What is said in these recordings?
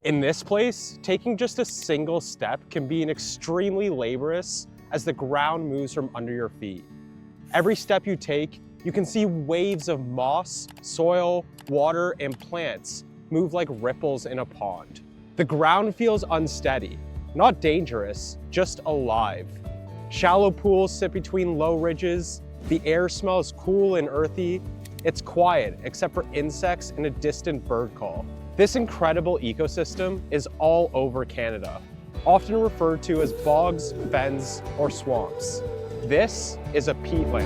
In this place, taking just a single step can be extremely laborious as the ground moves from under your feet. Every step you take, you can see waves of moss, soil, water, and plants move like ripples in a pond. The ground feels unsteady, not dangerous, just alive. Shallow pools sit between low ridges, the air smells cool and earthy. It's quiet except for insects and a distant bird call. This incredible ecosystem is all over Canada, often referred to as bogs, fens, or swamps. This is a peatland.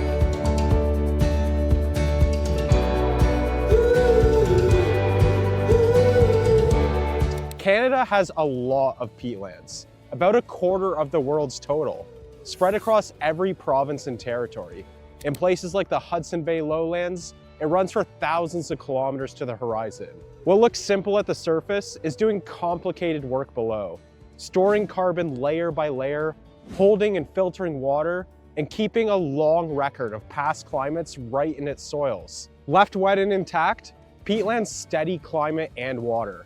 Canada has a lot of peatlands, about a quarter of the world's total, spread across every province and territory. In places like the Hudson Bay lowlands, it runs for thousands of kilometers to the horizon. What looks simple at the surface is doing complicated work below, storing carbon layer by layer, holding and filtering water, and keeping a long record of past climates right in its soils. Left wet and intact, peatlands steady climate and water.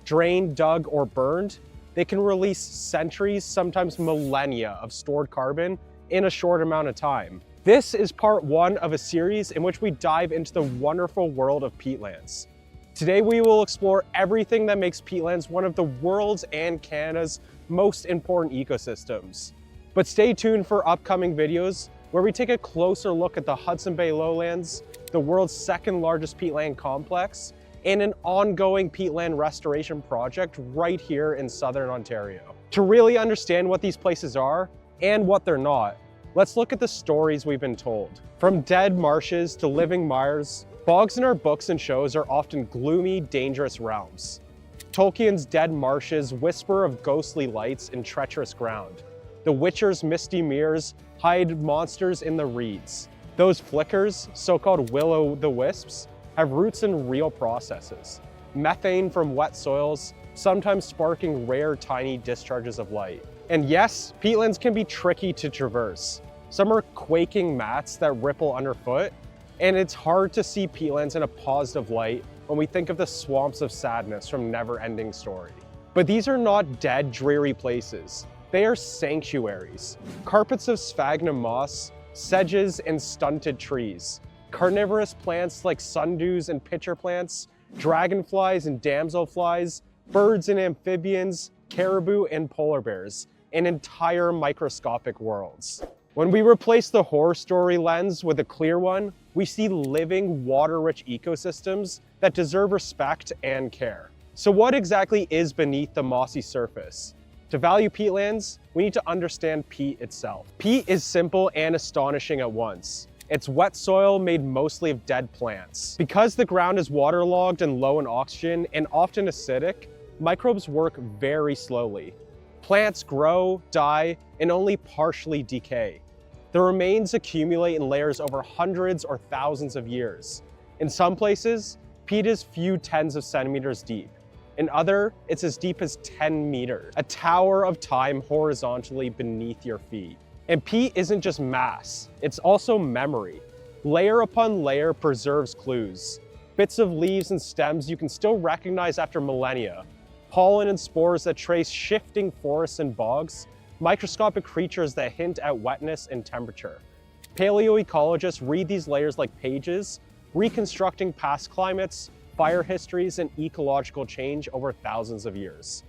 Drained, dug, or burned, they can release centuries, sometimes millennia of stored carbon in a short amount of time. This is part one of a series in which we dive into the wonderful world of peatlands. Today we will explore everything that makes peatlands one of the world's and Canada's most important ecosystems. But stay tuned for upcoming videos where we take a closer look at the Hudson Bay lowlands, the world's second largest peatland complex, and an ongoing peatland restoration project right here in Southern Ontario. To really understand what these places are and what they're not, let's look at the stories we've been told. From dead marshes to living mires, bogs in our books and shows are often gloomy, dangerous realms. Tolkien's dead marshes whisper of ghostly lights in treacherous ground. The Witcher's misty mirrors hide monsters in the reeds. Those flickers, so-called will-o'-the-wisps, have roots in real processes. Methane from wet soils, sometimes sparking rare tiny discharges of light. And yes, peatlands can be tricky to traverse. Some are quaking mats that ripple underfoot, and it's hard to see peatlands in a positive light when we think of the swamps of sadness from Never Ending Story. But these are not dead, dreary places. They are sanctuaries. Carpets of sphagnum moss, sedges, and stunted trees. Carnivorous plants like sundews and pitcher plants, dragonflies and damselflies, birds and amphibians, caribou and polar bears, and entire microscopic worlds. When we replace the horror story lens with a clear one, we see living, water-rich ecosystems that deserve respect and care. So what exactly is beneath the mossy surface? To value peatlands, we need to understand peat itself. Peat is simple and astonishing at once. It's wet soil made mostly of dead plants. Because the ground is waterlogged and low in oxygen and often acidic, microbes work very slowly. Plants grow, die, and only partially decay. The remains accumulate in layers over hundreds or thousands of years. In some places, peat is few tens of centimeters deep. In others, it's as deep as 10 meters, a tower of time horizontally beneath your feet. And peat isn't just mass, it's also memory. Layer upon layer preserves clues. Bits of leaves and stems you can still recognize after millennia. Pollen and spores that trace shifting forests and bogs. Microscopic creatures that hint at wetness and temperature. Paleoecologists read these layers like pages, reconstructing past climates, fire histories, and ecological change over thousands of years.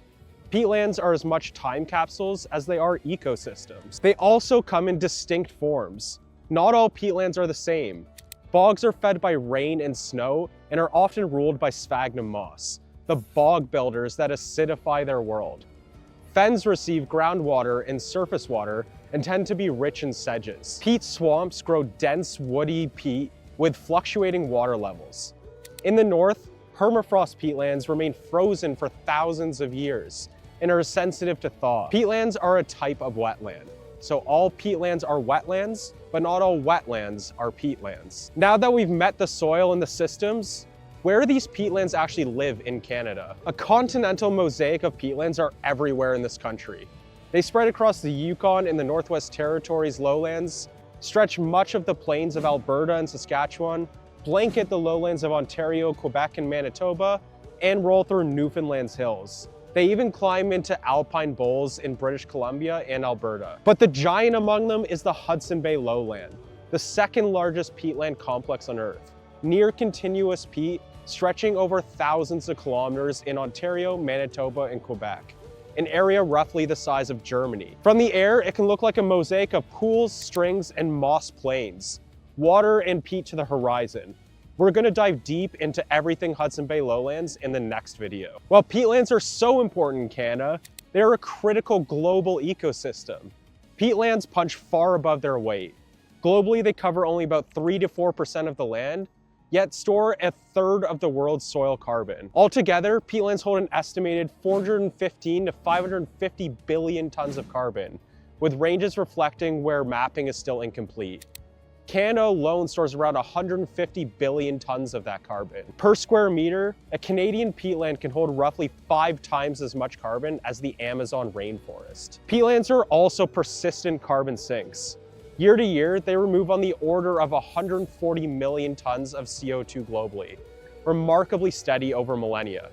Peatlands are as much time capsules as they are ecosystems. They also come in distinct forms. Not all peatlands are the same. Bogs are fed by rain and snow and are often ruled by sphagnum moss, the bog builders that acidify their world. Fens receive groundwater and surface water and tend to be rich in sedges. Peat swamps grow dense, woody peat with fluctuating water levels. In the north, permafrost peatlands remain frozen for thousands of years and are sensitive to thaw. Peatlands are a type of wetland. So all peatlands are wetlands, but not all wetlands are peatlands. Now that we've met the soil and the systems, where do these peatlands actually live in Canada? A continental mosaic of peatlands are everywhere in this country. They spread across the Yukon and the Northwest Territories lowlands, stretch much of the plains of Alberta and Saskatchewan, blanket the lowlands of Ontario, Quebec, and Manitoba, and roll through Newfoundland's hills. They even climb into alpine bowls in British Columbia and Alberta. But the giant among them is the Hudson Bay lowland, the second largest peatland complex on Earth. Near continuous peat stretching over thousands of kilometers in Ontario, Manitoba, and Quebec, an area roughly the size of Germany. From the air, it can look like a mosaic of pools, strings, and moss plains, water and peat to the horizon. We're gonna dive deep into everything Hudson Bay lowlands in the next video. While peatlands are so important in Canada, they're a critical global ecosystem. Peatlands punch far above their weight. Globally, they cover only about 3 to 4% of the land, yet store a third of the world's soil carbon. Altogether, peatlands hold an estimated 415 to 550 billion tons of carbon, with ranges reflecting where mapping is still incomplete. Canada alone stores around 150 billion tons of that carbon. Per square meter, a Canadian peatland can hold roughly 5 times as much carbon as the Amazon rainforest. Peatlands are also persistent carbon sinks. Year to year, they remove on the order of 140 million tons of CO2 globally, remarkably steady over millennia.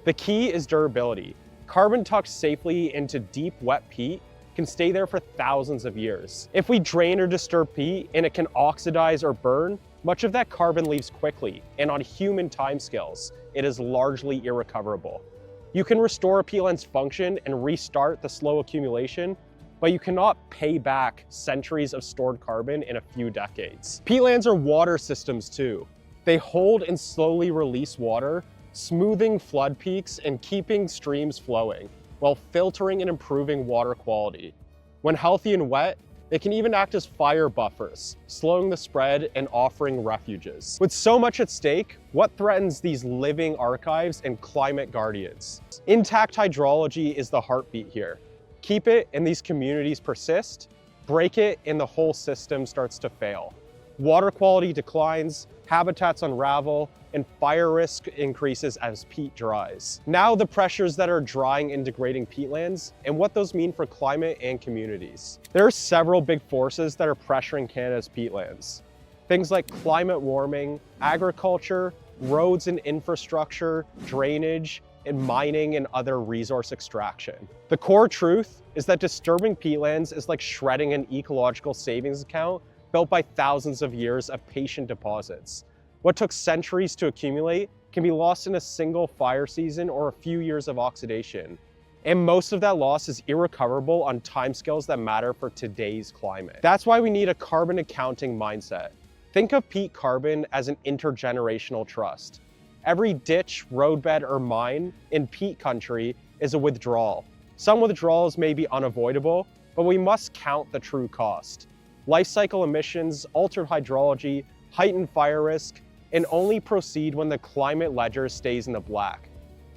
The key is durability. Carbon tucked safely into deep, wet peat can stay there for thousands of years. If we drain or disturb peat and it can oxidize or burn, much of that carbon leaves quickly, and on human timescales, it is largely irrecoverable. You can restore a peatland's function and restart the slow accumulation, but you cannot pay back centuries of stored carbon in a few decades. Peatlands are water systems too. They hold and slowly release water, smoothing flood peaks and keeping streams flowing, while filtering and improving water quality. When healthy and wet, they can even act as fire buffers, slowing the spread and offering refuges. With so much at stake, what threatens these living archives and climate guardians? Intact hydrology is the heartbeat here. Keep it and these communities persist, break it and the whole system starts to fail. Water quality declines, habitats unravel, and fire risk increases as peat dries. Now the pressures that are drying and degrading peatlands and what those mean for climate and communities. There are several big forces that are pressuring Canada's peatlands. Things like climate warming, agriculture, roads and infrastructure, drainage, and mining and other resource extraction. The core truth is that disturbing peatlands is like shredding an ecological savings account built by thousands of years of patient deposits. What took centuries to accumulate can be lost in a single fire season or a few years of oxidation. And most of that loss is irrecoverable on timescales that matter for today's climate. That's why we need a carbon accounting mindset. Think of peat carbon as an intergenerational trust. Every ditch, roadbed, or mine in peat country is a withdrawal. Some withdrawals may be unavoidable, but we must count the true cost. Life cycle emissions, altered hydrology, heightened fire risk, and only proceed when the climate ledger stays in the black.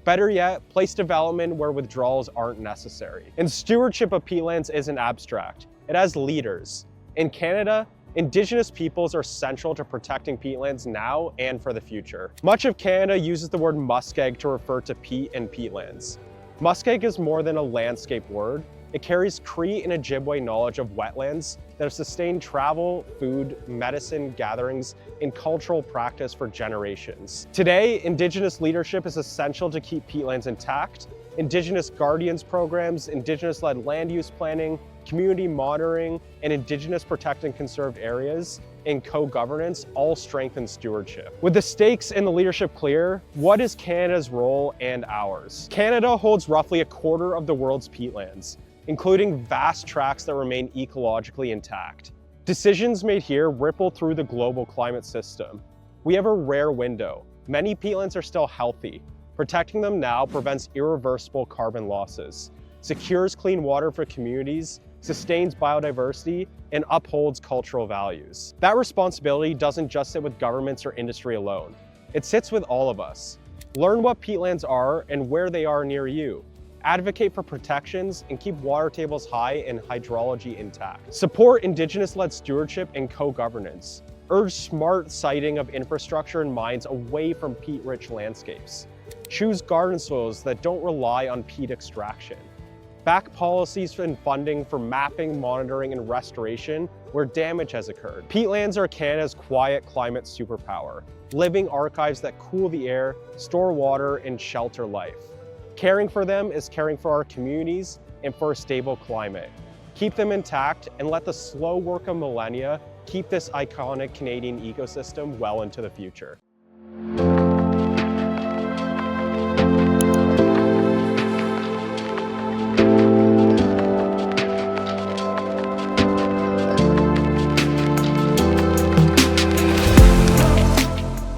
Better yet, place development where withdrawals aren't necessary. And stewardship of peatlands isn't abstract. It has leaders. In Canada, Indigenous peoples are central to protecting peatlands now and for the future. Much of Canada uses the word muskeg to refer to peat and peatlands. Muskeg is more than a landscape word. It carries Cree and Ojibwe knowledge of wetlands that have sustained travel, food, medicine, gatherings, and cultural practice for generations. Today, Indigenous leadership is essential to keep peatlands intact. Indigenous guardians programs, Indigenous-led land use planning, community monitoring, and Indigenous protect and conserved areas and co-governance all strengthen stewardship. With the stakes and the leadership clear, what is Canada's role and ours? Canada holds roughly a quarter of the world's peatlands, including vast tracts that remain ecologically intact. Decisions made here ripple through the global climate system. We have a rare window. Many peatlands are still healthy. Protecting them now prevents irreversible carbon losses, secures clean water for communities, sustains biodiversity, and upholds cultural values. That responsibility doesn't just sit with governments or industry alone. It sits with all of us. Learn what peatlands are and where they are near you. Advocate for protections and keep water tables high and hydrology intact. Support Indigenous-led stewardship and co-governance. Urge smart siting of infrastructure and mines away from peat-rich landscapes. Choose garden soils that don't rely on peat extraction. Back policies and funding for mapping, monitoring, and restoration where damage has occurred. Peatlands are Canada's quiet climate superpower, living archives that cool the air, store water, and shelter life. Caring for them is caring for our communities and for a stable climate. Keep them intact and let the slow work of millennia keep this iconic Canadian ecosystem well into the future.